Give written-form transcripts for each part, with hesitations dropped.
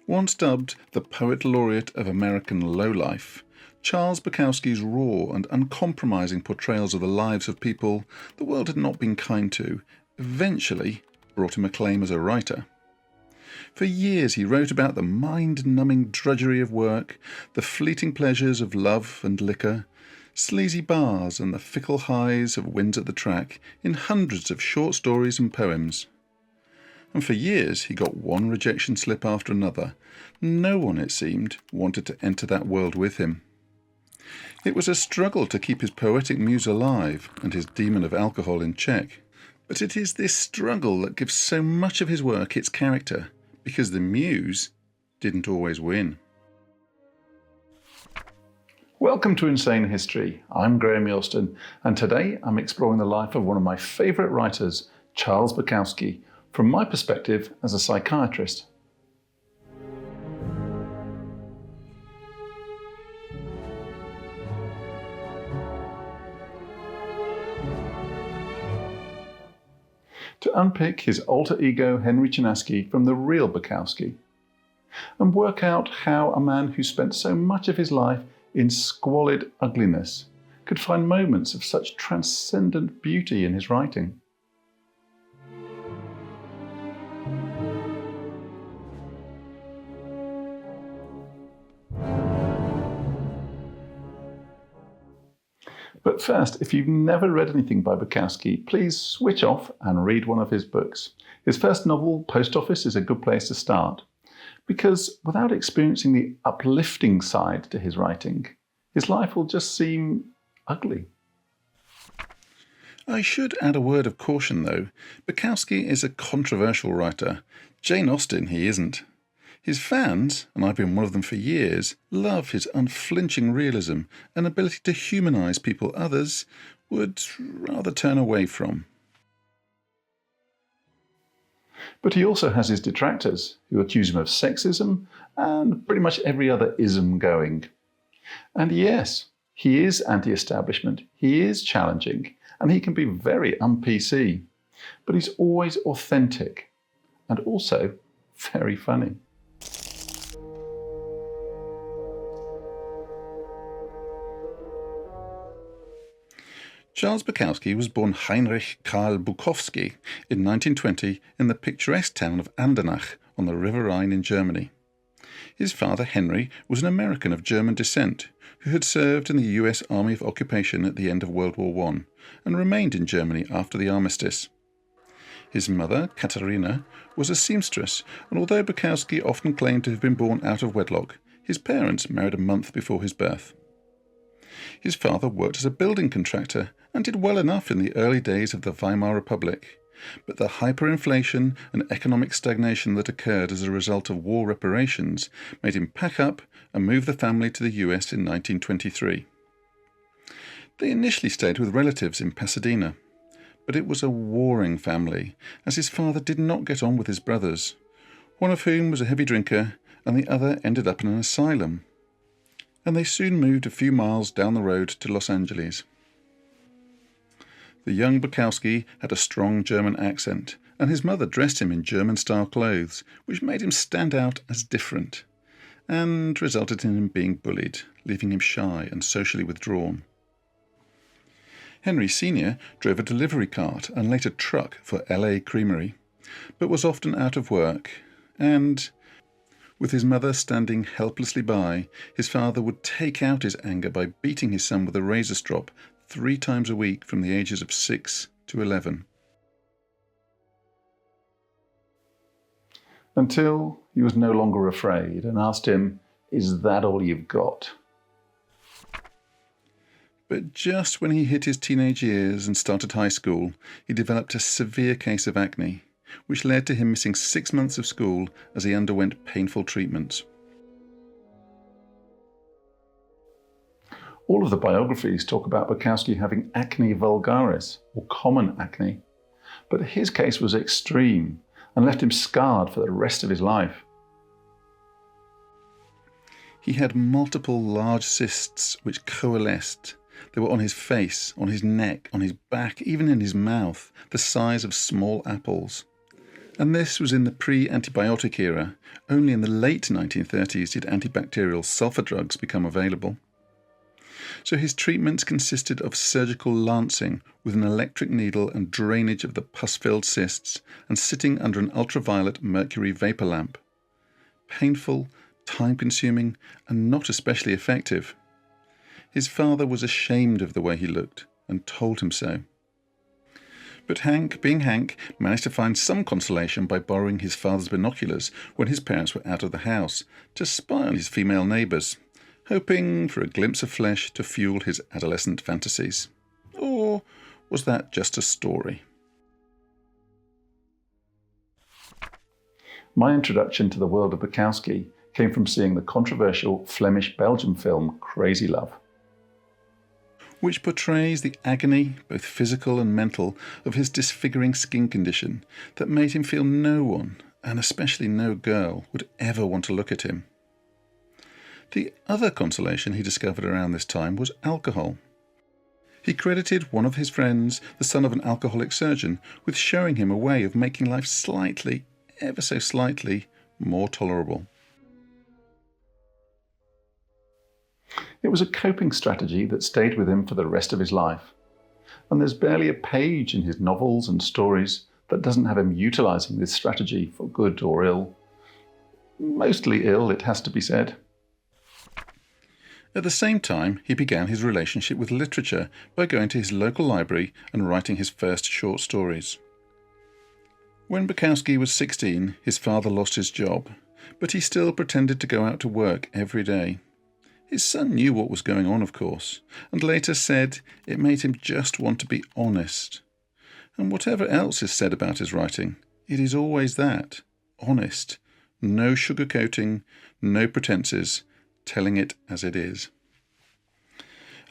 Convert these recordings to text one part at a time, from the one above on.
Once dubbed the poet laureate of American lowlife, Charles Bukowski's raw and uncompromising portrayals of the lives of people the world had not been kind to eventually brought him acclaim as a writer. For years he wrote about the mind-numbing drudgery of work, the fleeting pleasures of love and liquor, sleazy bars and the fickle highs of winds at the track in hundreds of short stories and poems. And for years he got one rejection slip after another. No one, it seemed, wanted to enter that world with him. It was a struggle to keep his poetic muse alive and his demon of alcohol in check. But it is this struggle that gives so much of his work its character, because the muse didn't always win. Welcome to Insane History. I'm Graeme Yorston, and today I'm exploring the life of one of my favourite writers, Charles Bukowski, from my perspective as a psychiatrist. To unpick his alter ego Henry Chinaski from the real Bukowski, and work out how a man who spent so much of his life in squalid ugliness could find moments of such transcendent beauty in his writing. But first, if you've never read anything by Bukowski, please switch off and read one of his books. His first novel, Post Office, is a good place to start, because without experiencing the uplifting side to his writing, his life will just seem ugly. I should add a word of caution though. Bukowski is a controversial writer. Jane Austen he isn't. His fans, and I've been one of them for years, love his unflinching realism and ability to humanise people others would rather turn away from. But he also has his detractors, who accuse him of sexism and pretty much every other ism going. And yes, he is anti-establishment, he is challenging, and he can be very un-PC. But he's always authentic, and also very funny. Charles Bukowski was born Heinrich Karl Bukowski in 1920 in the picturesque town of Andernach on the River Rhine in Germany. His father, Henry, was an American of German descent who had served in the US Army of Occupation at the end of World War I and remained in Germany after the armistice. His mother, Katharina, was a seamstress, and although Bukowski often claimed to have been born out of wedlock, his parents married a month before his birth. His father worked as a building contractor and did well enough in the early days of the Weimar Republic, but the hyperinflation and economic stagnation that occurred as a result of war reparations made him pack up and move the family to the US in 1923. They initially stayed with relatives in Pasadena, but it was a warring family, as his father did not get on with his brothers, one of whom was a heavy drinker and the other ended up in an asylum. And they soon moved a few miles down the road to Los Angeles. The young Bukowski had a strong German accent, and his mother dressed him in German-style clothes, which made him stand out as different, and resulted in him being bullied, leaving him shy and socially withdrawn. Henry Sr. drove a delivery cart and later truck for LA Creamery, but was often out of work, and with his mother standing helplessly by, his father would take out his anger by beating his son with a razor strop 3 times a week from the ages of 6 to 11. Until he was no longer afraid and asked him, "Is that all you've got?" But just when he hit his teenage years and started high school, he developed a severe case of acne, which led to him missing 6 months of school as he underwent painful treatments. All of the biographies talk about Bukowski having acne vulgaris, or common acne, but his case was extreme and left him scarred for the rest of his life. He had multiple large cysts which coalesced. They were on his face, on his neck, on his back, even in his mouth, the size of small apples. And this was in the pre-antibiotic era. Only in the late 1930s did antibacterial sulfur drugs become available. So his treatments consisted of surgical lancing with an electric needle and drainage of the pus-filled cysts and sitting under an ultraviolet mercury vapour lamp. Painful, time-consuming, and not especially effective. His father was ashamed of the way he looked and told him so. But Hank, being Hank, managed to find some consolation by borrowing his father's binoculars when his parents were out of the house to spy on his female neighbours, hoping for a glimpse of flesh to fuel his adolescent fantasies. Or was that just a story? My introduction to the world of Bukowski came from seeing the controversial Flemish-Belgian film Crazy Love, which portrays the agony, both physical and mental, of his disfiguring skin condition that made him feel no one, and especially no girl, would ever want to look at him. The other consolation he discovered around this time was alcohol. He credited one of his friends, the son of an alcoholic surgeon, with showing him a way of making life slightly, ever so slightly, more tolerable. It was a coping strategy that stayed with him for the rest of his life, and there's barely a page in his novels and stories that doesn't have him utilising this strategy for good or ill. Mostly ill, it has to be said. At the same time, he began his relationship with literature by going to his local library and writing his first short stories. When Bukowski was 16, his father lost his job, but he still pretended to go out to work every day. His son knew what was going on, of course, and later said it made him just want to be honest. And whatever else is said about his writing, it is always that, honest, no sugarcoating, no pretences, telling it as it is.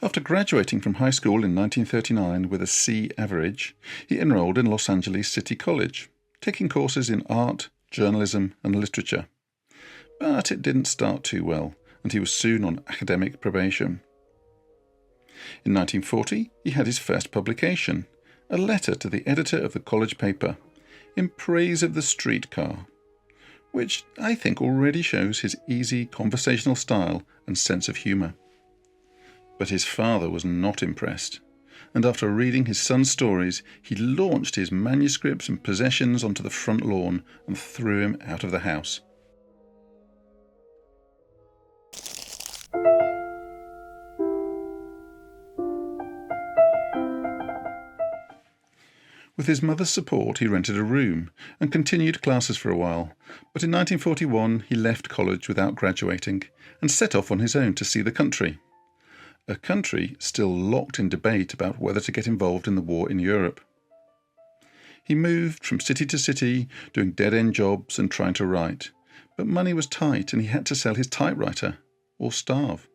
After graduating from high school in 1939 with a C average, he enrolled in Los Angeles City College, taking courses in art, journalism and literature. But it didn't start too well, and he was soon on academic probation. In 1940, he had his first publication, a letter to the editor of the college paper, in praise of the streetcar, which I think already shows his easy conversational style and sense of humour. But his father was not impressed, and after reading his son's stories, he launched his manuscripts and possessions onto the front lawn and threw him out of the house. With his mother's support, he rented a room and continued classes for a while, but in 1941 he left college without graduating and set off on his own to see the country. A country still locked in debate about whether to get involved in the war in Europe. He moved from city to city, doing dead-end jobs and trying to write, but money was tight and he had to sell his typewriter, or starve.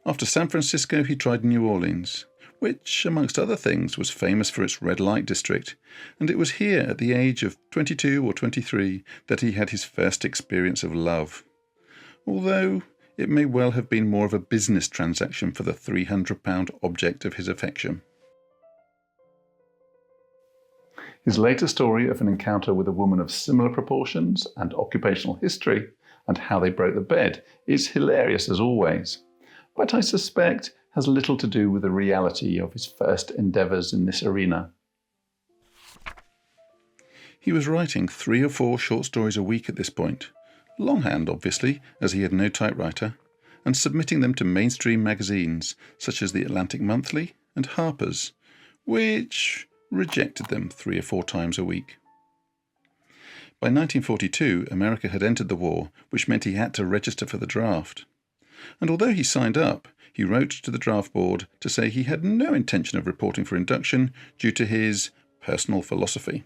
After San Francisco, he tried New Orleans, which, amongst other things, was famous for its red light district, and it was here, at the age of 22 or 23, that he had his first experience of love, although it may well have been more of a business transaction for the £300 object of his affection. His later story of an encounter with a woman of similar proportions and occupational history, and how they broke the bed, is hilarious as always, but I suspect has little to do with the reality of his first endeavours in this arena. He was writing 3 or 4 short stories a week at this point, longhand obviously, as he had no typewriter, and submitting them to mainstream magazines such as the Atlantic Monthly and Harper's, which rejected them 3 or 4 times a week. By 1942, America had entered the war, which meant he had to register for the draft. And although he signed up, he wrote to the draft board to say he had no intention of reporting for induction due to his personal philosophy.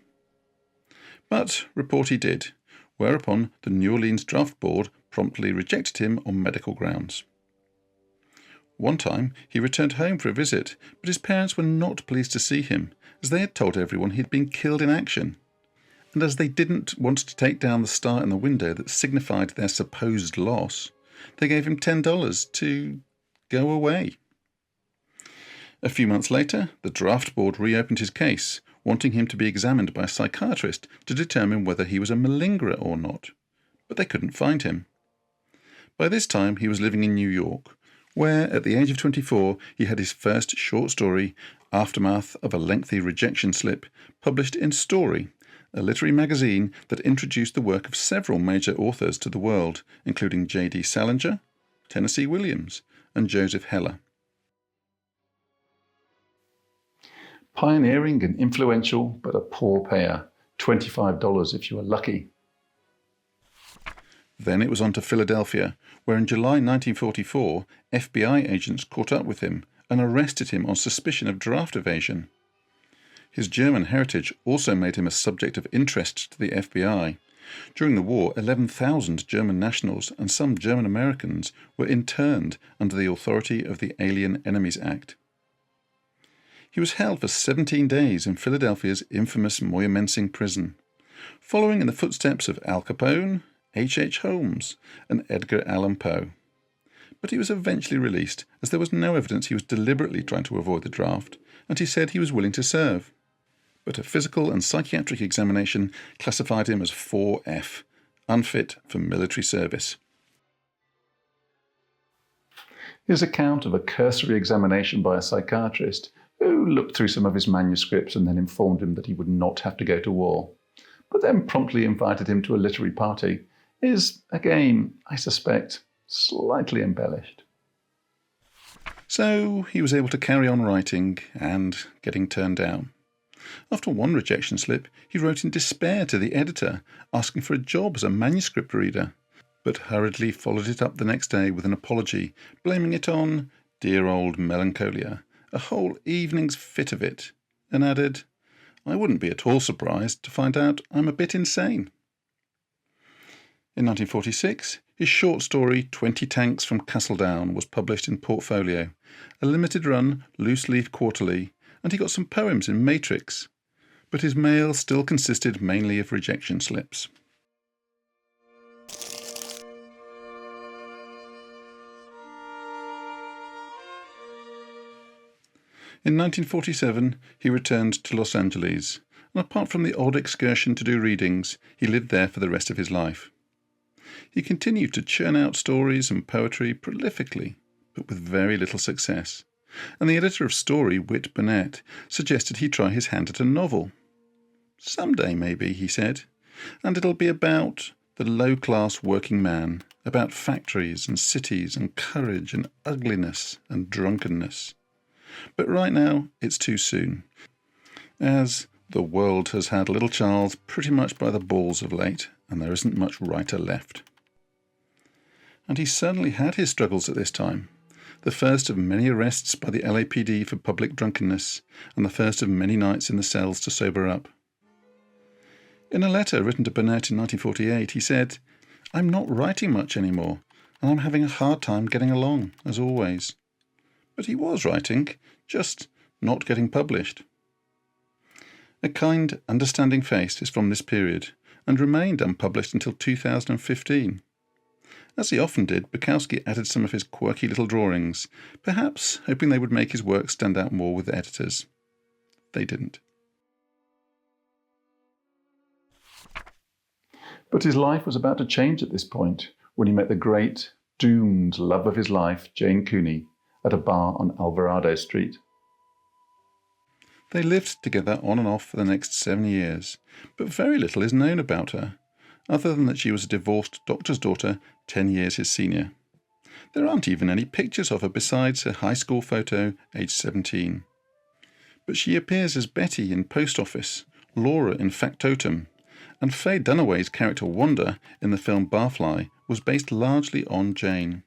But report he did, whereupon the New Orleans draft board promptly rejected him on medical grounds. One time he returned home for a visit, but his parents were not pleased to see him, as they had told everyone he had been killed in action, and as they didn't want to take down the star in the window that signified their supposed loss, they gave him $10 to go away. A few months later, the draft board reopened his case, wanting him to be examined by a psychiatrist to determine whether he was a malingerer or not, but they couldn't find him. By this time he was living in New York, where, at the age of 24, he had his first short story, Aftermath of a Lengthy Rejection Slip, published in Story, a literary magazine that introduced the work of several major authors to the world, including J.D. Salinger, Tennessee Williams, and Joseph Heller. Pioneering and influential, but a poor payer, $25 if you were lucky. Then it was on to Philadelphia, where in July 1944, FBI agents caught up with him and arrested him on suspicion of draft evasion. His German heritage also made him a subject of interest to the FBI. During the war, 11,000 German nationals and some German Americans were interned under the authority of the Alien Enemies Act. He was held for 17 days in Philadelphia's infamous Moyamensing prison, following in the footsteps of Al Capone, H. Holmes, and Edgar Allan Poe. But he was eventually released, as there was no evidence he was deliberately trying to avoid the draft, and he said he was willing to serve. But a physical and psychiatric examination classified him as 4F, unfit for military service. His account of a cursory examination by a psychiatrist, who looked through some of his manuscripts and then informed him that he would not have to go to war, but then promptly invited him to a literary party, is, again, I suspect, slightly embellished. So he was able to carry on writing and getting turned down. After one rejection slip, he wrote in despair to the editor, asking for a job as a manuscript reader, but hurriedly followed it up the next day with an apology, blaming it on dear old melancholia, a whole evening's fit of it, and added, "I wouldn't be at all surprised to find out I'm a bit insane." In 1946, his short story 20 Tanks from Castledown was published in Portfolio, a limited-run, loose-leaf quarterly, and he got some poems in Matrix, but his mail still consisted mainly of rejection slips. In 1947, he returned to Los Angeles, and apart from the odd excursion to do readings, he lived there for the rest of his life. He continued to churn out stories and poetry prolifically, but with very little success, and the editor of Story, Whit Burnett, suggested he try his hand at a novel. "Someday, maybe," he said, "and it'll be about the low-class working man, about factories and cities and courage and ugliness and drunkenness. But right now, it's too soon, as the world has had little Charles pretty much by the balls of late, and there isn't much writer left." And he certainly had his struggles at this time, the first of many arrests by the LAPD for public drunkenness, and the first of many nights in the cells to sober up. In a letter written to Burnett in 1948, he said, "I'm not writing much anymore, and I'm having a hard time getting along, as always." But he was writing, just not getting published. A Kind, Understanding Face is from this period, and remained unpublished until 2015. As he often did, Bukowski added some of his quirky little drawings, perhaps hoping they would make his work stand out more with editors. They didn't. But his life was about to change at this point, when he met the great, doomed love of his life, Jane Cooney, at a bar on Alvarado Street. They lived together on and off for the next 7 years, but very little is known about her, other than that she was a divorced doctor's daughter 10 years his senior. There aren't even any pictures of her besides her high school photo, aged 17. But she appears as Betty in Post Office, Laura in Factotum, and Faye Dunaway's character Wanda in the film Barfly was based largely on Jane.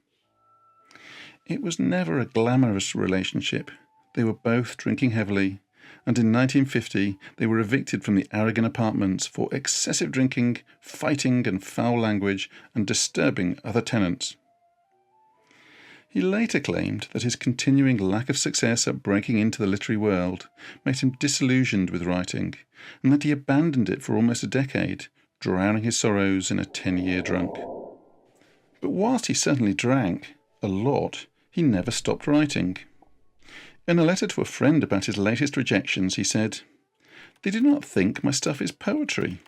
It was never a glamorous relationship. They were both drinking heavily, and in 1950 they were evicted from the Aragon apartments for excessive drinking, fighting and foul language, and disturbing other tenants. He later claimed that his continuing lack of success at breaking into the literary world made him disillusioned with writing, and that he abandoned it for almost a decade, drowning his sorrows in a 10-year drunk. But whilst he certainly drank a lot, he never stopped writing. In a letter to a friend about his latest rejections, he said, They do not think my stuff is poetry.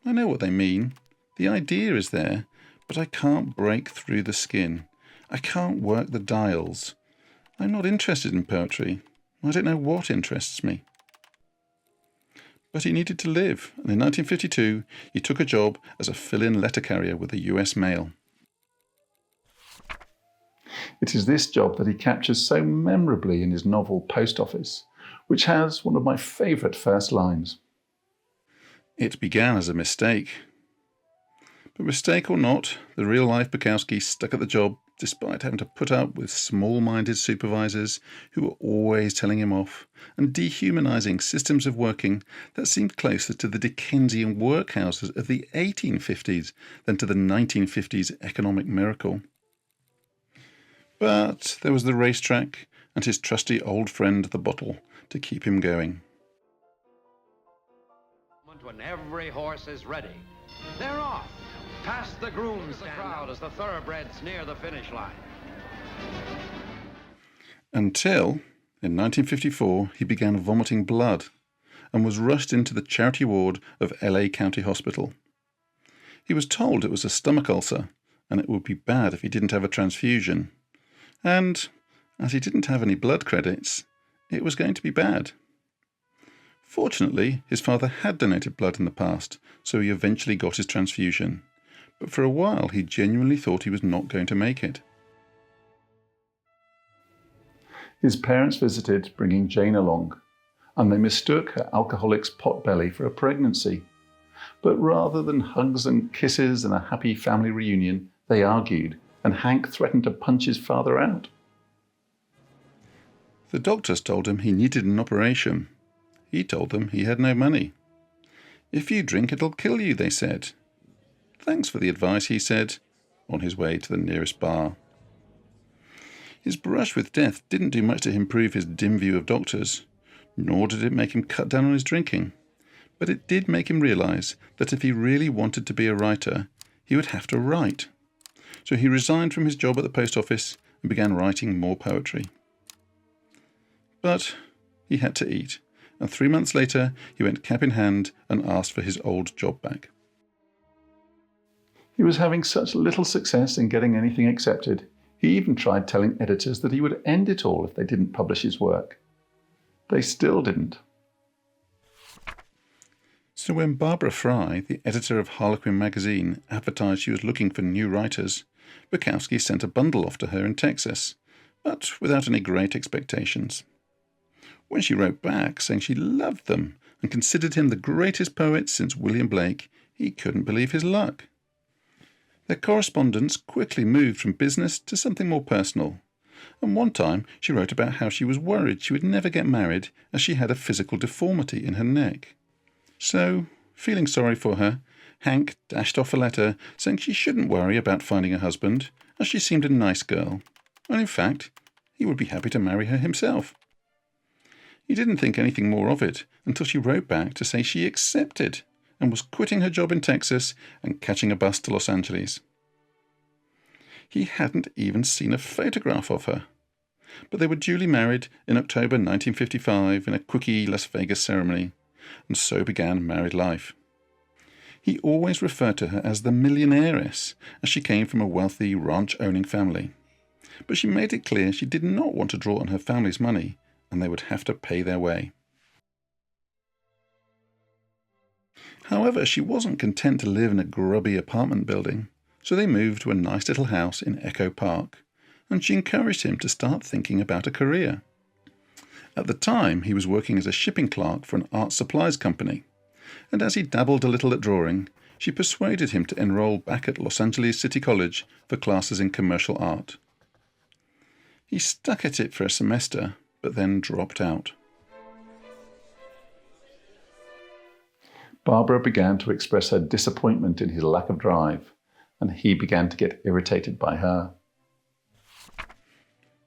I know what they mean. The idea is there, but I can't break through the skin. I can't work the dials. I'm not interested in poetry. I don't know what interests me. But he needed to live, and in 1952 he took a job as a fill-in letter carrier with the US Mail. It is this job that he captures so memorably in his novel Post Office, which has one of my favourite first lines. It began as a mistake. But mistake or not, the real-life Bukowski stuck at the job despite having to put up with small-minded supervisors who were always telling him off and dehumanising systems of working that seemed closer to the Dickensian workhouses of the 1850s than to the 1950s economic miracle. But there was the racetrack and his trusty old friend the bottle to keep him going. When every horse is ready, they're off. Past the grooms, the crowd as the thoroughbreds near the finish line. Until, in 1954, he began vomiting blood and was rushed into the charity ward of LA County Hospital. He was told it was a stomach ulcer and it would be bad if he didn't have a transfusion. And, as he didn't have any blood credits, it was going to be bad. Fortunately, his father had donated blood in the past, so he eventually got his transfusion. But for a while he genuinely thought he was not going to make it. His parents visited, bringing Jane along, and they mistook her alcoholic's potbelly for a pregnancy. But rather than hugs and kisses and a happy family reunion, they argued, and Hank threatened to punch his father out. The doctors told him he needed an operation. He told them he had no money. If you drink, it'll kill you, they said. Thanks for the advice, he said, on his way to the nearest bar. His brush with death didn't do much to improve his dim view of doctors, nor did it make him cut down on his drinking. But it did make him realise that if he really wanted to be a writer, he would have to write. So he resigned from his job at the post office and began writing more poetry. But he had to eat, and 3 months later he went cap in hand and asked for his old job back. He was having such little success in getting anything accepted, he even tried telling editors that he would end it all if they didn't publish his work. They still didn't. So when Barbara Fry, the editor of Harlequin magazine, advertised she was looking for new writers, Bukowski sent a bundle off to her in Texas, but without any great expectations. When she wrote back saying she loved them and considered him the greatest poet since William Blake, he couldn't believe his luck. Their correspondence quickly moved from business to something more personal, and one time she wrote about how she was worried she would never get married as she had a physical deformity in her neck. So, feeling sorry for her, Hank dashed off a letter saying she shouldn't worry about finding a husband, as she seemed a nice girl, and in fact, he would be happy to marry her himself. He didn't think anything more of it until she wrote back to say she accepted and was quitting her job in Texas and catching a bus to Los Angeles. He hadn't even seen a photograph of her, but they were duly married in October 1955 in a quickie Las Vegas ceremony, and so began married life. He always referred to her as the millionairess, as she came from a wealthy ranch-owning family. But she made it clear she did not want to draw on her family's money, and they would have to pay their way. However, she wasn't content to live in a grubby apartment building, so they moved to a nice little house in Echo Park, and she encouraged him to start thinking about a career. At the time, he was working as a shipping clerk for an art supplies company, and as he dabbled a little at drawing, she persuaded him to enroll back at Los Angeles City College for classes in commercial art. He stuck at it for a semester, but then dropped out. Barbara began to express her disappointment in his lack of drive, and he began to get irritated by her.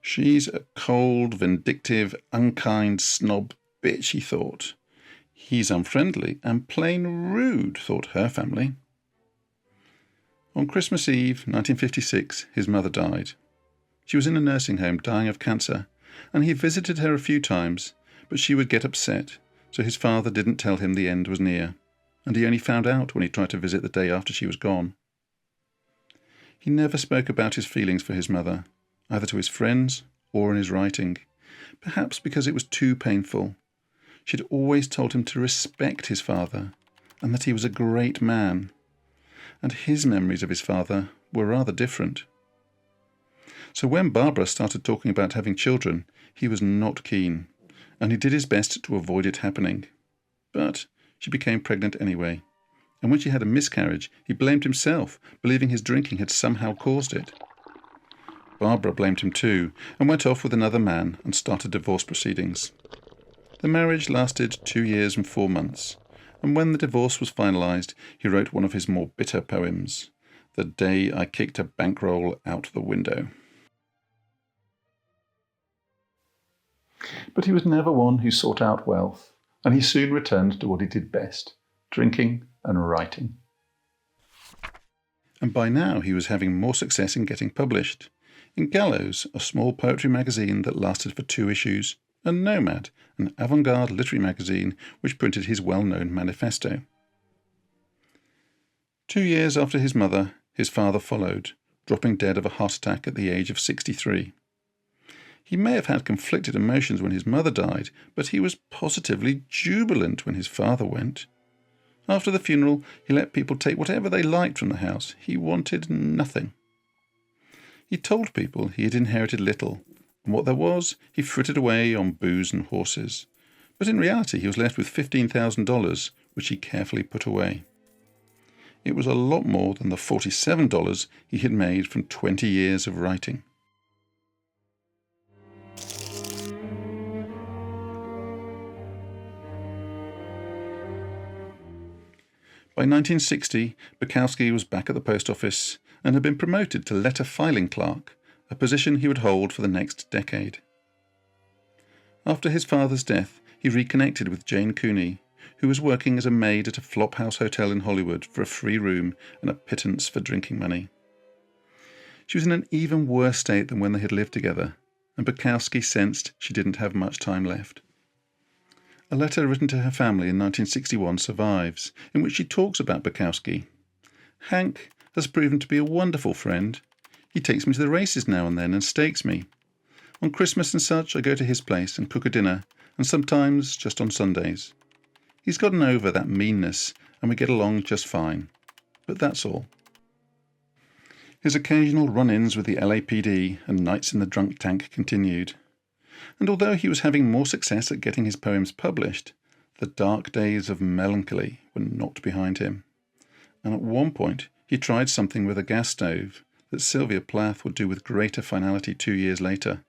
She's a cold, vindictive, unkind snob bitch, he thought. He's unfriendly and plain rude, thought her family. On Christmas Eve, 1956, his mother died. She was in a nursing home dying of cancer, and he visited her a few times, but she would get upset, so his father didn't tell him the end was near, and he only found out when he tried to visit the day after she was gone. He never spoke about his feelings for his mother, either to his friends or in his writing, perhaps because it was too painful. She'd always told him to respect his father, and that he was a great man, and his memories of his father were rather different. So when Barbara started talking about having children, he was not keen, and he did his best to avoid it happening. But she became pregnant anyway, and when she had a miscarriage, he blamed himself, believing his drinking had somehow caused it. Barbara blamed him too, and went off with another man and started divorce proceedings. The marriage lasted 2 years and 4 months, and when the divorce was finalised, he wrote one of his more bitter poems, "The Day I Kicked a Bankroll Out the Window." But he was never one who sought out wealth, and he soon returned to what he did best, drinking and writing. And by now he was having more success in getting published. In Gallows, a small poetry magazine that lasted for 2 issues, and Nomad, an avant-garde literary magazine which printed his well-known manifesto. 2 years after his mother, his father followed, dropping dead of a heart attack at the age of 63. He may have had conflicted emotions when his mother died, but he was positively jubilant when his father went. After the funeral, he let people take whatever they liked from the house. He wanted nothing. He told people he had inherited little, and what there was, he frittered away on booze and horses. But in reality, he was left with $15,000, which he carefully put away. It was a lot more than the $47 he had made from 20 years of writing. By 1960, Bukowski was back at the post office and had been promoted to letter filing clerk, a position he would hold for the next decade. After his father's death, he reconnected with Jane Cooney, who was working as a maid at a flophouse hotel in Hollywood for a free room and a pittance for drinking money. She was in an even worse state than when they had lived together, and Bukowski sensed she didn't have much time left. A letter written to her family in 1961 survives, in which she talks about Bukowski. "Hank has proven to be a wonderful friend. He takes me to the races now and then and stakes me. On Christmas and such I go to his place and cook a dinner, and sometimes just on Sundays. He's gotten over that meanness and we get along just fine. But that's all." His occasional run-ins with the LAPD and nights in the drunk tank continued. And although he was having more success at getting his poems published, the dark days of melancholy were not behind him. And at one point he tried something with a gas stove that Sylvia Plath would do with greater finality 2 years later.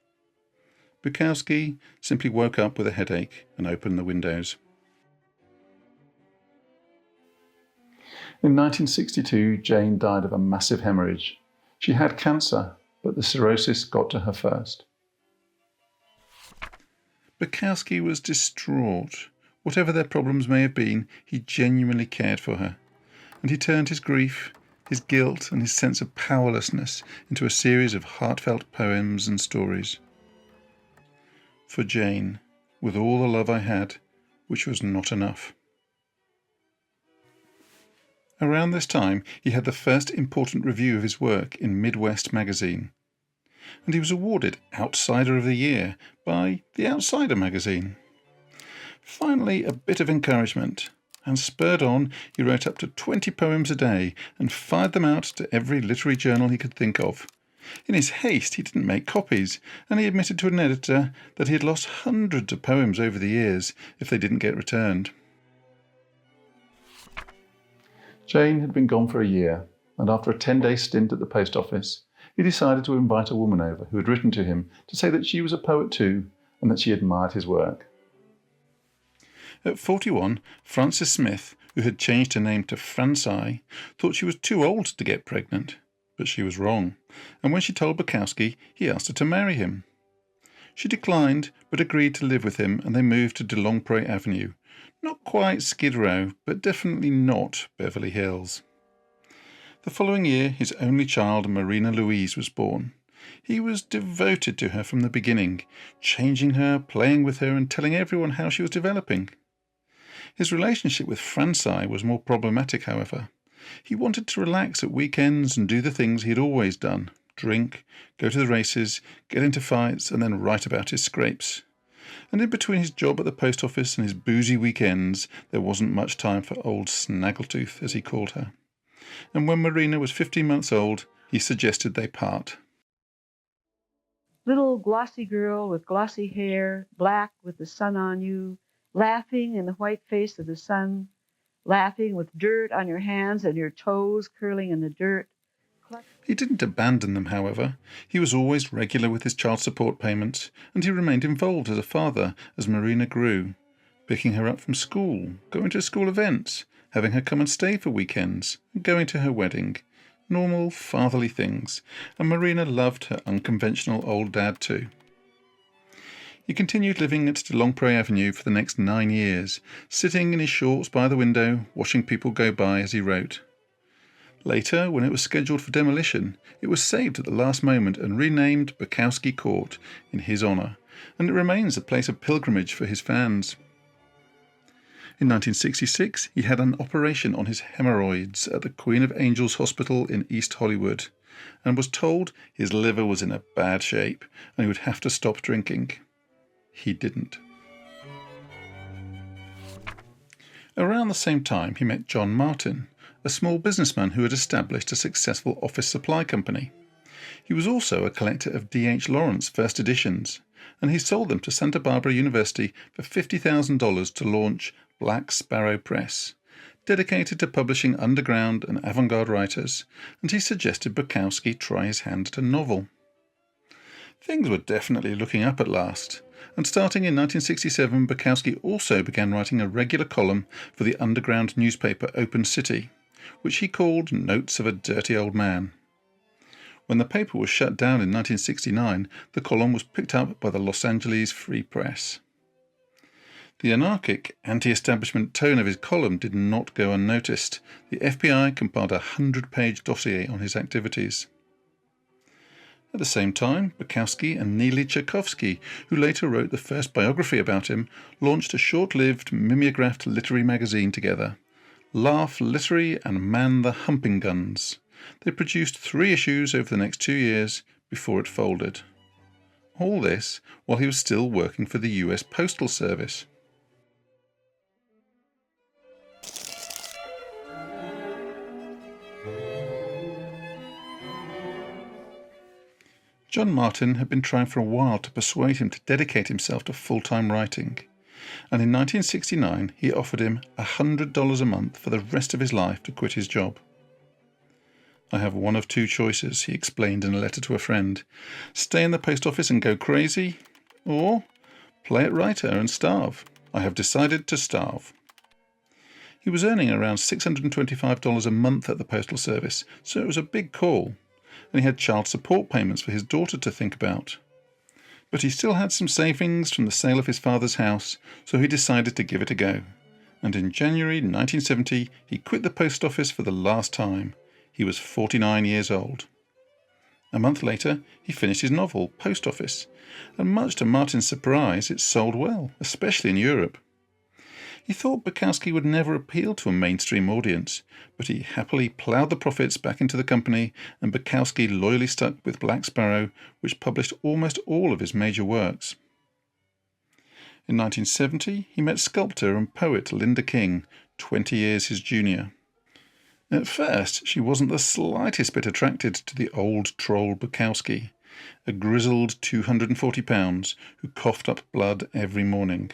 Bukowski simply woke up with a headache and opened the windows. In 1962, Jane died of a massive hemorrhage. She had cancer, but the cirrhosis got to her first. Bukowski was distraught. Whatever their problems may have been, he genuinely cared for her, and he turned his grief, his guilt, and his sense of powerlessness into a series of heartfelt poems and stories. For Jane, with all the love I had, which was not enough. Around this time, he had the first important review of his work in Midwest magazine, and he was awarded Outsider of the Year by The Outsider magazine. Finally, a bit of encouragement, and spurred on, he wrote up to 20 poems a day and fired them out to every literary journal he could think of. In his haste, he didn't make copies, and he admitted to an editor that he had lost hundreds of poems over the years if they didn't get returned. Jane had been gone for a year, and after a 10-day stint at the post office, he decided to invite a woman over who had written to him to say that she was a poet too, and that she admired his work. At 41, Frances Smith, who had changed her name to Franci, thought she was too old to get pregnant, but she was wrong, and when she told Bukowski, he asked her to marry him. She declined, but agreed to live with him, and they moved to de Longpre Avenue, not quite Skid Row, but definitely not Beverly Hills. The following year, his only child, Marina Louise, was born. He was devoted to her from the beginning, changing her, playing with her, and telling everyone how she was developing. His relationship with Francie was more problematic, however. He wanted to relax at weekends and do the things he had always done: drink, go to the races, get into fights, and then write about his scrapes. And in between his job at the post office and his boozy weekends, there wasn't much time for old Snaggletooth, as he called her. And when Marina was 15 months old, he suggested they part. Little glossy girl with glossy hair, black with the sun on you, laughing in the white face of the sun, laughing with dirt on your hands and your toes curling in the dirt. He didn't abandon them, however. He was always regular with his child support payments, and he remained involved as a father as Marina grew, picking her up from school, going to school events, having her come and stay for weekends, and going to her wedding. Normal, fatherly things, and Marina loved her unconventional old dad too. He continued living at De Longpre Avenue for the next 9 years, sitting in his shorts by the window, watching people go by as he wrote. Later, when it was scheduled for demolition, it was saved at the last moment and renamed Bukowski Court in his honour, and it remains a place of pilgrimage for his fans. In 1966, he had an operation on his hemorrhoids at the Queen of Angels Hospital in East Hollywood, and was told his liver was in a bad shape and he would have to stop drinking. He didn't. Around the same time, he met John Martin, a small businessman who had established a successful office supply company. He was also a collector of D.H. Lawrence first editions, and he sold them to Santa Barbara University for $50,000 to launch Black Sparrow Press, dedicated to publishing underground and avant-garde writers, and he suggested Bukowski try his hand at a novel. Things were definitely looking up at last, and starting in 1967, Bukowski also began writing a regular column for the underground newspaper Open City, which he called Notes of a Dirty Old Man. When the paper was shut down in 1969, the column was picked up by the Los Angeles Free Press. The anarchic, anti-establishment tone of his column did not go unnoticed. The FBI compiled a 100-page dossier on his activities. At the same time, Bukowski and Neely Tchaikovsky, who later wrote the first biography about him, launched a short-lived mimeographed literary magazine together, Laugh Literary and Man the Humping Guns. They produced 3 issues over the next 2 years before it folded. All this while he was still working for the US Postal Service. John Martin had been trying for a while to persuade him to dedicate himself to full-time writing, and in 1969 he offered him $100 a month for the rest of his life to quit his job. "I have one of 2 choices," he explained in a letter to a friend: "stay in the post office and go crazy, or play at writer and starve. I have decided to starve." He was earning around $625 a month at the Postal Service, so it was a big call, and he had child support payments for his daughter to think about. But he still had some savings from the sale of his father's house, so he decided to give it a go. And in January 1970, he quit the post office for the last time. He was 49 years old. A month later, he finished his novel, Post Office, and much to Martin's surprise, it sold well, especially in Europe. He thought Bukowski would never appeal to a mainstream audience, but he happily ploughed the profits back into the company, and Bukowski loyally stuck with Black Sparrow, which published almost all of his major works. In 1970, he met sculptor and poet Linda King, 20 years his junior. At first, she wasn't the slightest bit attracted to the old troll Bukowski, a grizzled 240 pounds who coughed up blood every morning.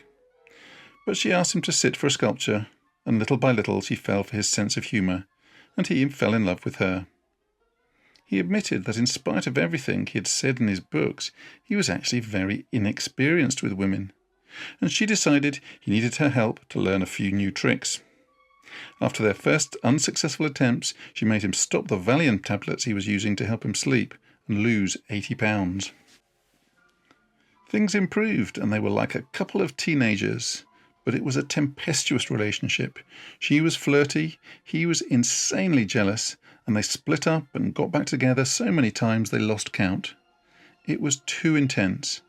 But she asked him to sit for a sculpture, and little by little she fell for his sense of humour, and he fell in love with her. He admitted that in spite of everything he had said in his books, he was actually very inexperienced with women, and she decided he needed her help to learn a few new tricks. After their first unsuccessful attempts, she made him stop the Valium tablets he was using to help him sleep and lose 80 pounds. Things improved, and they were like a couple of teenagers. But it was a tempestuous relationship. She was flirty, he was insanely jealous, and they split up and got back together so many times they lost count. It was too intense,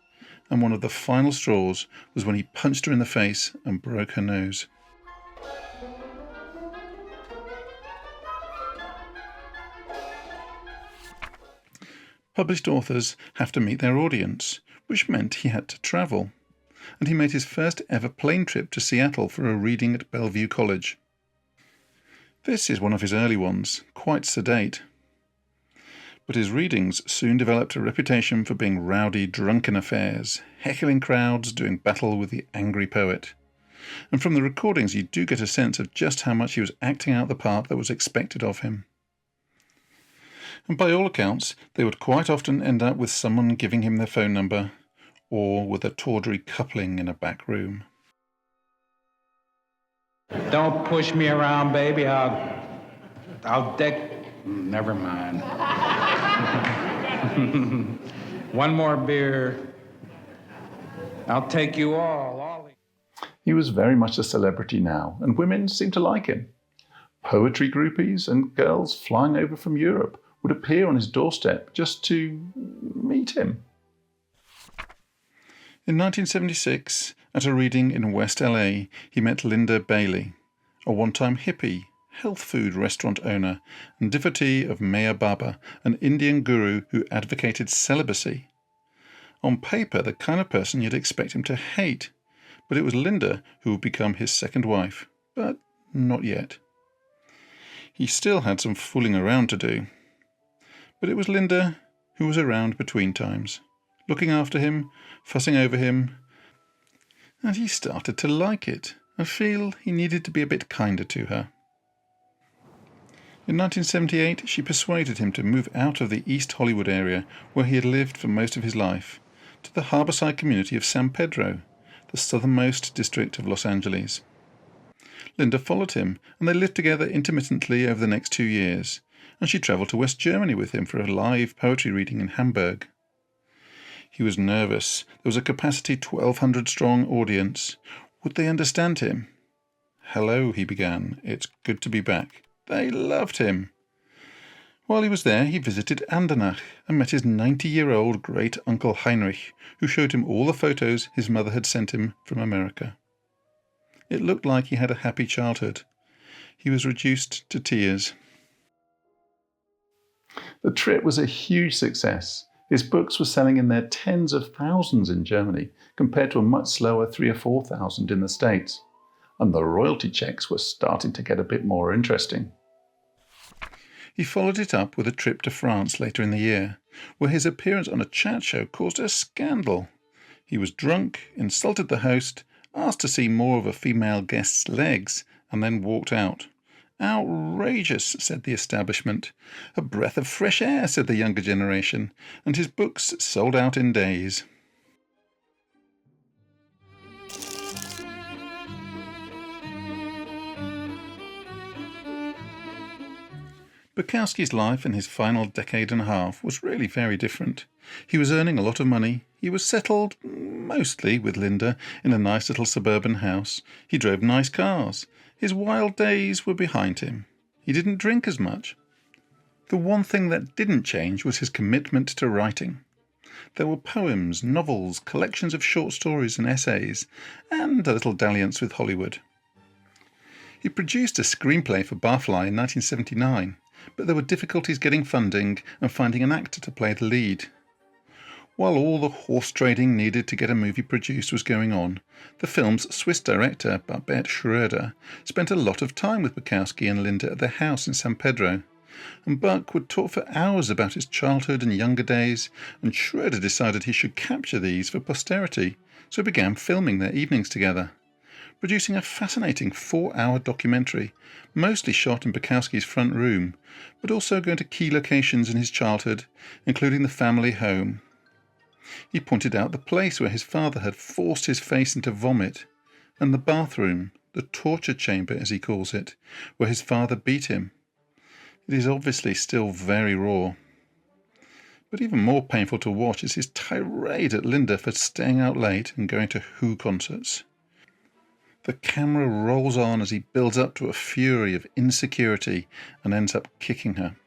and one of the final straws was when he punched her in the face and broke her nose. Published authors have to meet their audience, which meant he had to travel, and he made his first ever plane trip to Seattle for a reading at Bellevue College. This is one of his early ones, quite sedate. But his readings soon developed a reputation for being rowdy, drunken affairs, heckling crowds, doing battle with the angry poet. And from the recordings you do get a sense of just how much he was acting out the part that was expected of him. And by all accounts, they would quite often end up with someone giving him their phone number, or with a tawdry coupling in a back room. Don't push me around, baby. I'll deck... Never mind. One more beer. I'll take you all. He was very much a celebrity now, and women seemed to like him. Poetry groupies and girls flying over from Europe would appear on his doorstep just to meet him. In 1976, at a reading in West LA, he met Linda Bailey, a one-time hippie, health food restaurant owner, and devotee of Meher Baba, an Indian guru who advocated celibacy. On paper, the kind of person you'd expect him to hate, but it was Linda who would become his second wife, but not yet. He still had some fooling around to do, but it was Linda who was around between times, looking after him, fussing over him, and he started to like it and feel he needed to be a bit kinder to her. In 1978, she persuaded him to move out of the East Hollywood area where he had lived for most of his life, to the harbourside community of San Pedro, the southernmost district of Los Angeles. Linda followed him, and they lived together intermittently over the next 2 years, and she travelled to West Germany with him for a live poetry reading in Hamburg. He was nervous. There was a capacity 1,200-strong audience. Would they understand him? "Hello," he began. "It's good to be back." They loved him. While he was there, he visited Andernach and met his 90-year-old great-uncle Heinrich, who showed him all the photos his mother had sent him from America. It looked like he had a happy childhood. He was reduced to tears. The trip was a huge success. His books were selling in their tens of thousands in Germany, compared to a much slower 3,000 or 4,000 in the States. And the royalty checks were starting to get a bit more interesting. He followed it up with a trip to France later in the year, where his appearance on a chat show caused a scandal. He was drunk, insulted the host, asked to see more of a female guest's legs, and then walked out. "Outrageous," said the establishment. "A breath of fresh air," said the younger generation, and his books sold out in days. Bukowski's life in his final decade and a half was really very different. He was earning a lot of money. He was settled, mostly with Linda, in a nice little suburban house. He drove nice cars. His wild days were behind him. He didn't drink as much. The one thing that didn't change was his commitment to writing. There were poems, novels, collections of short stories and essays, and a little dalliance with Hollywood. He produced a screenplay for Barfly in 1979, but there were difficulties getting funding and finding an actor to play the lead. While all the horse trading needed to get a movie produced was going on, the film's Swiss director, Babette Schroeder, spent a lot of time with Bukowski and Linda at their house in San Pedro, and Buck would talk for hours about his childhood and younger days, and Schroeder decided he should capture these for posterity, so began filming their evenings together, producing a fascinating 4-hour documentary, mostly shot in Bukowski's front room, but also going to key locations in his childhood, including the family home. He pointed out the place where his father had forced his face into vomit, and the bathroom, the torture chamber as he calls it, where his father beat him. It is obviously still very raw. But even more painful to watch is his tirade at Linda for staying out late and going to Who concerts. The camera rolls on as he builds up to a fury of insecurity and ends up kicking her.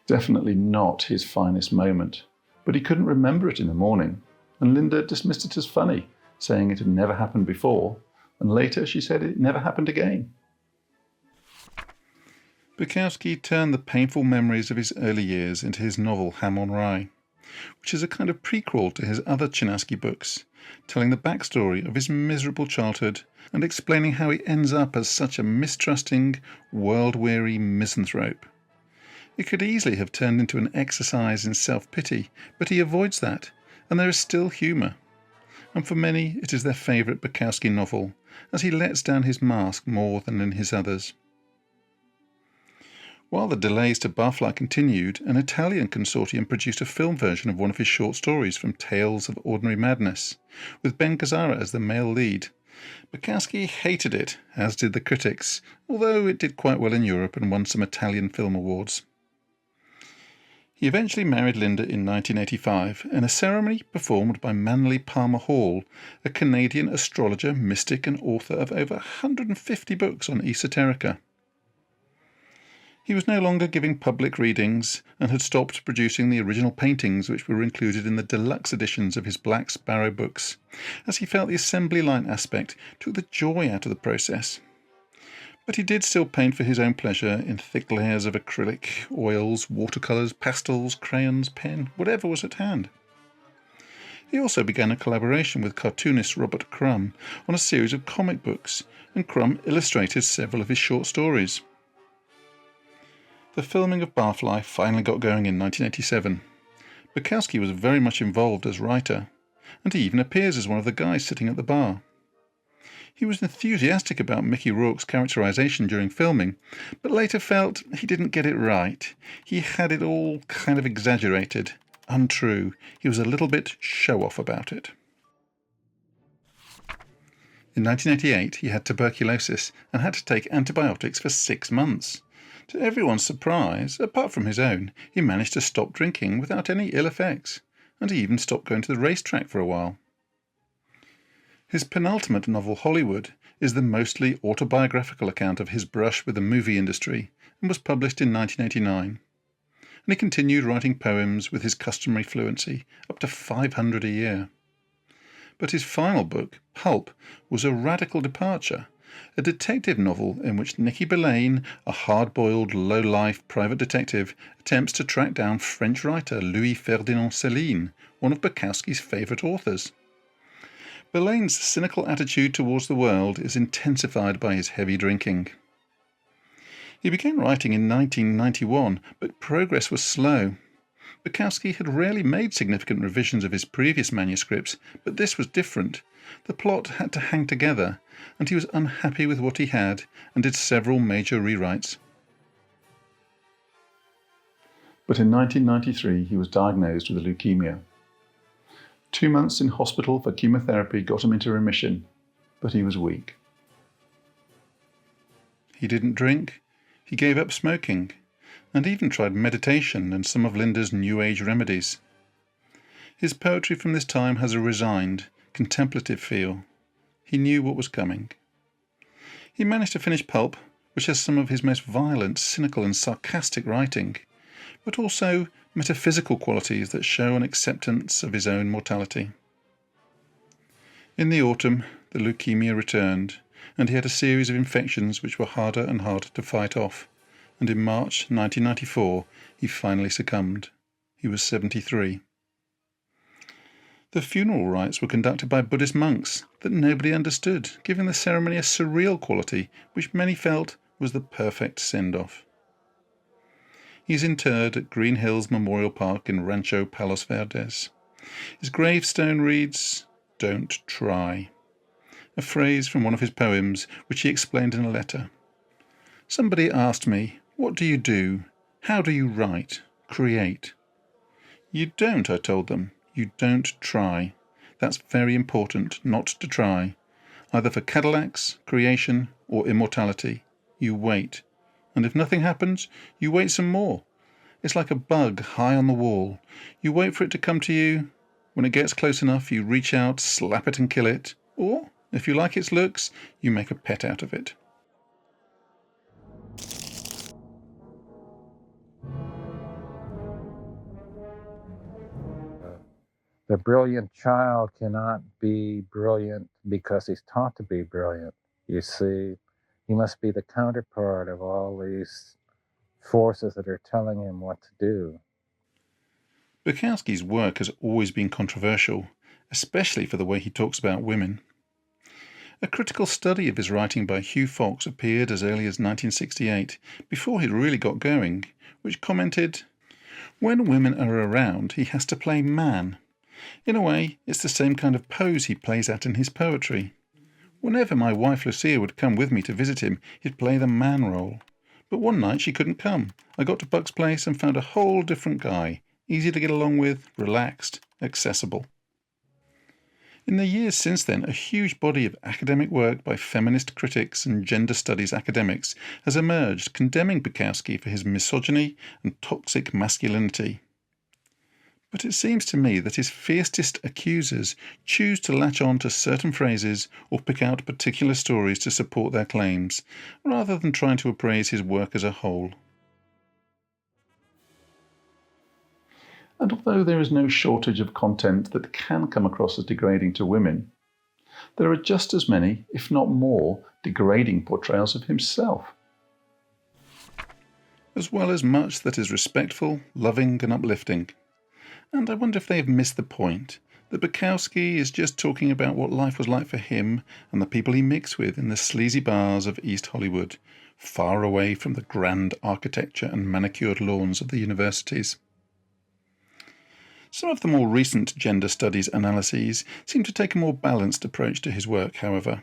Definitely not his finest moment, but he couldn't remember it in the morning, and Linda dismissed it as funny, saying it had never happened before, and later she said it never happened again. Bukowski turned the painful memories of his early years into his novel Ham on Rye, which is a kind of prequel to his other Chinaski books, telling the backstory of his miserable childhood and explaining how he ends up as such a mistrusting, world-weary misanthrope. It could easily have turned into an exercise in self-pity, but he avoids that, and there is still humour. And for many it is their favourite Bukowski novel, as he lets down his mask more than in his others. While the delays to Barfly continued, an Italian consortium produced a film version of one of his short stories from Tales of Ordinary Madness, with Ben Gazzara as the male lead. Bukowski hated it, as did the critics, although it did quite well in Europe and won some Italian film awards. He eventually married Linda in 1985 in a ceremony performed by Manly Palmer Hall, a Canadian astrologer, mystic and author of over 150 books on esoterica. He was no longer giving public readings and had stopped producing the original paintings which were included in the deluxe editions of his Black Sparrow books, as he felt the assembly line aspect took the joy out of the process. But he did still paint for his own pleasure in thick layers of acrylic, oils, watercolours, pastels, crayons, pen, whatever was at hand. He also began a collaboration with cartoonist Robert Crumb on a series of comic books, and Crumb illustrated several of his short stories. The filming of Barfly finally got going in 1987. Bukowski was very much involved as writer, and he even appears as one of the guys sitting at the bar. He was enthusiastic about Mickey Rourke's characterization during filming, but later felt he didn't get it right. He had it all kind of exaggerated, untrue. He was a little bit show-off about it. In 1988, he had tuberculosis and had to take antibiotics for 6 months. To everyone's surprise, apart from his own, he managed to stop drinking without any ill effects, and he even stopped going to the racetrack for a while. His penultimate novel, Hollywood, is the mostly autobiographical account of his brush with the movie industry and was published in 1989. And he continued writing poems with his customary fluency, up to 500 a year. But his final book, Pulp, was a radical departure, a detective novel in which Nicky Belaine, a hard-boiled, low-life private detective, attempts to track down French writer Louis-Ferdinand Céline, one of Bukowski's favourite authors. Belaine's cynical attitude towards the world is intensified by his heavy drinking. He began writing in 1991, but progress was slow. Bukowski had rarely made significant revisions of his previous manuscripts, but this was different. The plot had to hang together, and he was unhappy with what he had and did several major rewrites. But in 1993 he was diagnosed with leukemia. 2 months in hospital for chemotherapy got him into remission, but he was weak. He didn't drink, he gave up smoking, and even tried meditation and some of Linda's New Age remedies. His poetry from this time has a resigned, contemplative feel. He knew what was coming. He managed to finish Pulp, which has some of his most violent, cynical and sarcastic writing, but also metaphysical qualities that show an acceptance of his own mortality. In the autumn, the leukemia returned, and he had a series of infections which were harder and harder to fight off, and in March 1994 he finally succumbed. He was 73. The funeral rites were conducted by Buddhist monks that nobody understood, giving the ceremony a surreal quality which many felt was the perfect send-off. He is interred at Green Hills Memorial Park in Rancho Palos Verdes. His gravestone reads, "Don't try," a phrase from one of his poems which he explained in a letter. Somebody asked me, "What do you do? How do you write, create?" "You don't," I told them. "You don't try. That's very important, not to try. Either for Cadillacs, creation, or immortality. You wait. And if nothing happens, you wait some more. It's like a bug high on the wall. You wait for it to come to you. When it gets close enough, you reach out, slap it and kill it. Or, if you like its looks, you make a pet out of it." The brilliant child cannot be brilliant because he's taught to be brilliant. You see, he must be the counterpart of all these forces that are telling him what to do. Bukowski's work has always been controversial, especially for the way he talks about women. A critical study of his writing by Hugh Fox appeared as early as 1968, before he'd really got going, which commented, "When women are around, he has to play man. In a way, it's the same kind of pose he plays at in his poetry. Whenever my wife Lucia would come with me to visit him, he'd play the man role. But one night she couldn't come. I got to Buck's place and found a whole different guy, easy to get along with, relaxed, accessible." In the years since then, a huge body of academic work by feminist critics and gender studies academics has emerged condemning Bukowski for his misogyny and toxic masculinity. But it seems to me that his fiercest accusers choose to latch on to certain phrases or pick out particular stories to support their claims, rather than trying to appraise his work as a whole. And although there is no shortage of content that can come across as degrading to women, there are just as many, if not more, degrading portrayals of himself, as well as much that is respectful, loving and uplifting. And I wonder if they have missed the point, that Bukowski is just talking about what life was like for him and the people he mixed with in the sleazy bars of East Hollywood, far away from the grand architecture and manicured lawns of the universities. Some of the more recent gender studies analyses seem to take a more balanced approach to his work, however,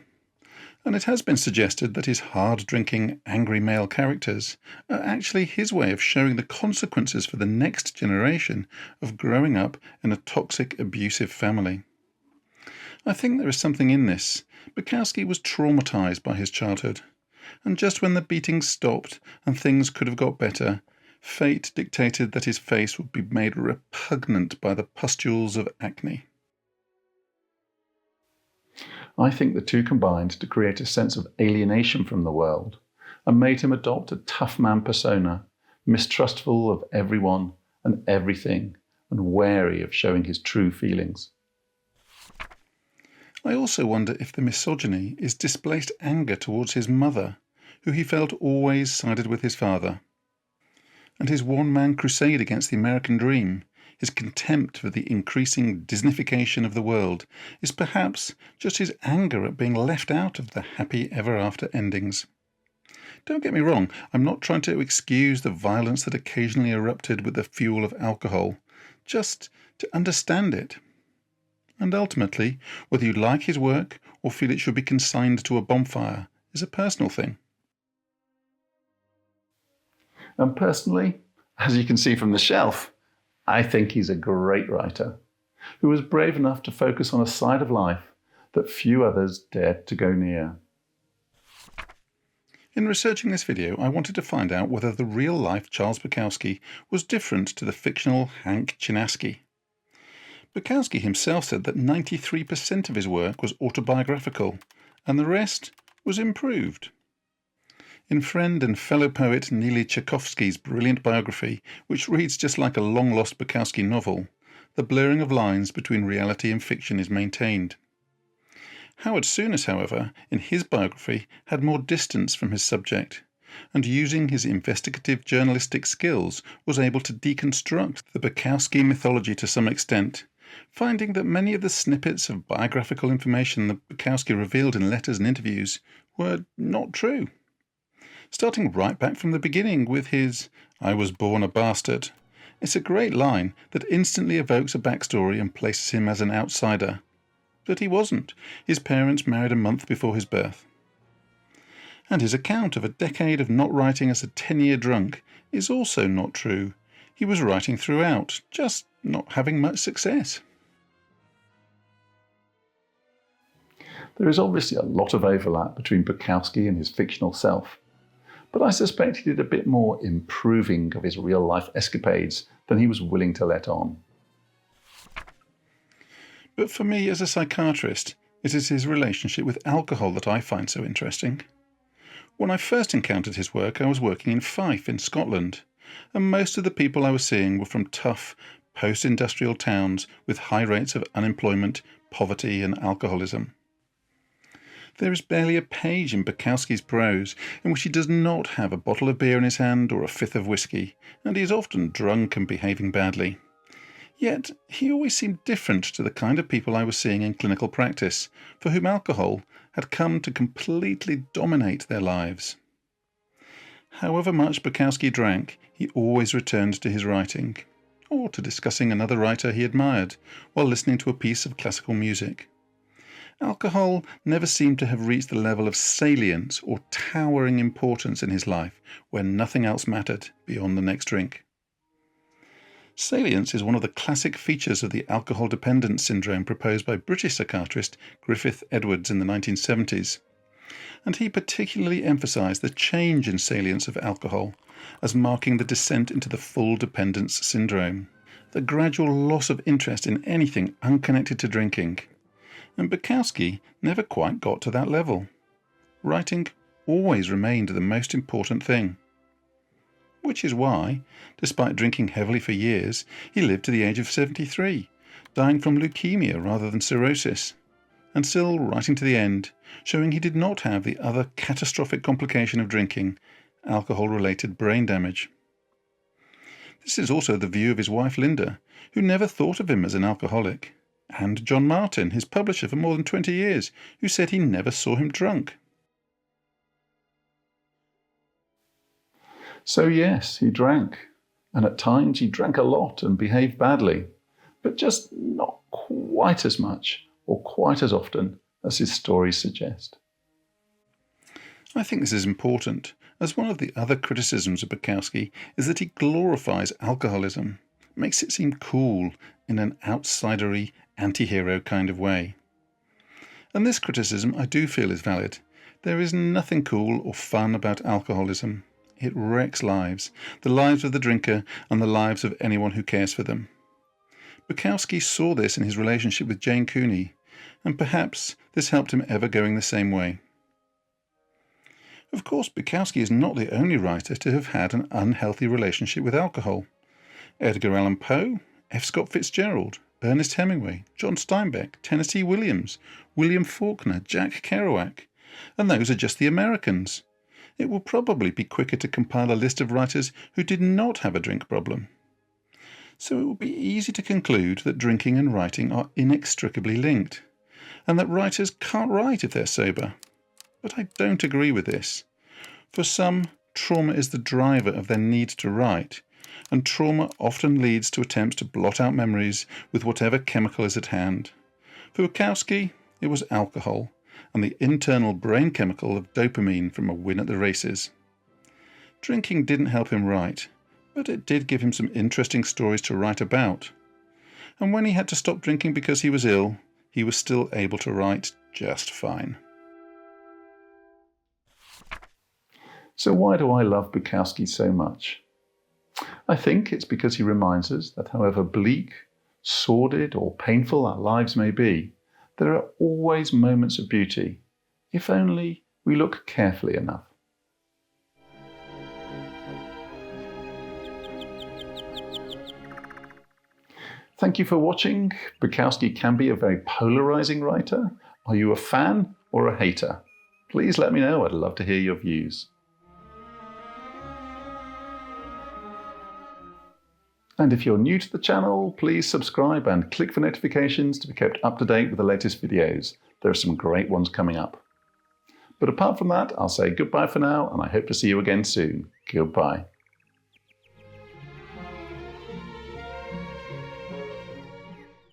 and it has been suggested that his hard-drinking, angry male characters are actually his way of showing the consequences for the next generation of growing up in a toxic, abusive family. I think there is something in this. Bukowski was traumatised by his childhood, and just when the beatings stopped and things could have got better, fate dictated that his face would be made repugnant by the pustules of acne. I think the two combined to create a sense of alienation from the world and made him adopt a tough man persona, mistrustful of everyone and everything and wary of showing his true feelings. I also wonder if the misogyny is displaced anger towards his mother, who he felt always sided with his father. And his one-man crusade against the American dream, his contempt for the increasing Disneyfication of the world, is perhaps just his anger at being left out of the happy ever-after endings. Don't get me wrong, I'm not trying to excuse the violence that occasionally erupted with the fuel of alcohol, just to understand it. And ultimately, whether you like his work or feel it should be consigned to a bonfire is a personal thing. And personally, as you can see from the shelf, I think he's a great writer who was brave enough to focus on a side of life that few others dared to go near. In researching this video, I wanted to find out whether the real-life Charles Bukowski was different to the fictional Henry Chinaski. Bukowski himself said that 93% of his work was autobiographical, and the rest was improved. In friend and fellow poet Neely Tchaikovsky's brilliant biography, which reads just like a long-lost Bukowski novel, the blurring of lines between reality and fiction is maintained. Howard Sunis, however, in his biography, had more distance from his subject, and using his investigative journalistic skills was able to deconstruct the Bukowski mythology to some extent, finding that many of the snippets of biographical information that Bukowski revealed in letters and interviews were not true. Starting right back from the beginning with his "I was born a bastard." It's a great line that instantly evokes a backstory and places him as an outsider. But he wasn't. His parents married a month before his birth. And his account of a decade of not writing as a 10-year drunk is also not true. He was writing throughout, just not having much success. There is obviously a lot of overlap between Bukowski and his fictional self, but I suspect he did a bit more improving of his real-life escapades than he was willing to let on. But for me, as a psychiatrist, it is his relationship with alcohol that I find so interesting. When I first encountered his work, I was working in Fife in Scotland, and most of the people I was seeing were from tough, post-industrial towns with high rates of unemployment, poverty and alcoholism. There is barely a page in Bukowski's prose in which he does not have a bottle of beer in his hand or a fifth of whisky, and he is often drunk and behaving badly. Yet he always seemed different to the kind of people I was seeing in clinical practice, for whom alcohol had come to completely dominate their lives. However much Bukowski drank, he always returned to his writing, or to discussing another writer he admired, while listening to a piece of classical music. Alcohol never seemed to have reached the level of salience or towering importance in his life, where nothing else mattered beyond the next drink. Salience is one of the classic features of the alcohol dependence syndrome proposed by British psychiatrist Griffith Edwards in the 1970s, and he particularly emphasised the change in salience of alcohol as marking the descent into the full dependence syndrome, the gradual loss of interest in anything unconnected to drinking. And Bukowski never quite got to that level. Writing always remained the most important thing. Which is why, despite drinking heavily for years, he lived to the age of 73, dying from leukemia rather than cirrhosis, and still writing to the end, showing he did not have the other catastrophic complication of drinking, alcohol-related brain damage. This is also the view of his wife Linda, who never thought of him as an alcoholic, and John Martin, his publisher for more than 20 years, who said he never saw him drunk. So yes, he drank, and at times he drank a lot and behaved badly, but just not quite as much or quite as often as his stories suggest. I think this is important, as one of the other criticisms of Bukowski is that he glorifies alcoholism, makes it seem cool in an outsidery, anti-hero kind of way. And this criticism I do feel is valid. There is nothing cool or fun about alcoholism. It wrecks lives, the lives of the drinker and the lives of anyone who cares for them. Bukowski saw this in his relationship with Jane Cooney, and perhaps this helped him ever going the same way. Of course, Bukowski is not the only writer to have had an unhealthy relationship with alcohol. Edgar Allan Poe, F. Scott Fitzgerald, Ernest Hemingway, John Steinbeck, Tennessee Williams, William Faulkner, Jack Kerouac, and those are just the Americans. It will probably be quicker to compile a list of writers who did not have a drink problem. So it will be easy to conclude that drinking and writing are inextricably linked, and that writers can't write if they're sober. But I don't agree with this. For some, trauma is the driver of their need to write, and trauma often leads to attempts to blot out memories with whatever chemical is at hand. For Bukowski, it was alcohol, and the internal brain chemical of dopamine from a win at the races. Drinking didn't help him write, but it did give him some interesting stories to write about. And when he had to stop drinking because he was ill, he was still able to write just fine. So why do I love Bukowski so much? I think it's because he reminds us that however bleak, sordid or painful our lives may be, there are always moments of beauty, if only we look carefully enough. Thank you for watching. Bukowski can be a very polarizing writer. Are you a fan or a hater? Please let me know. I'd love to hear your views. And if you're new to the channel, please subscribe and click for notifications to be kept up to date with the latest videos. There are some great ones coming up. But apart from that, I'll say goodbye for now, and I hope to see you again soon. Goodbye.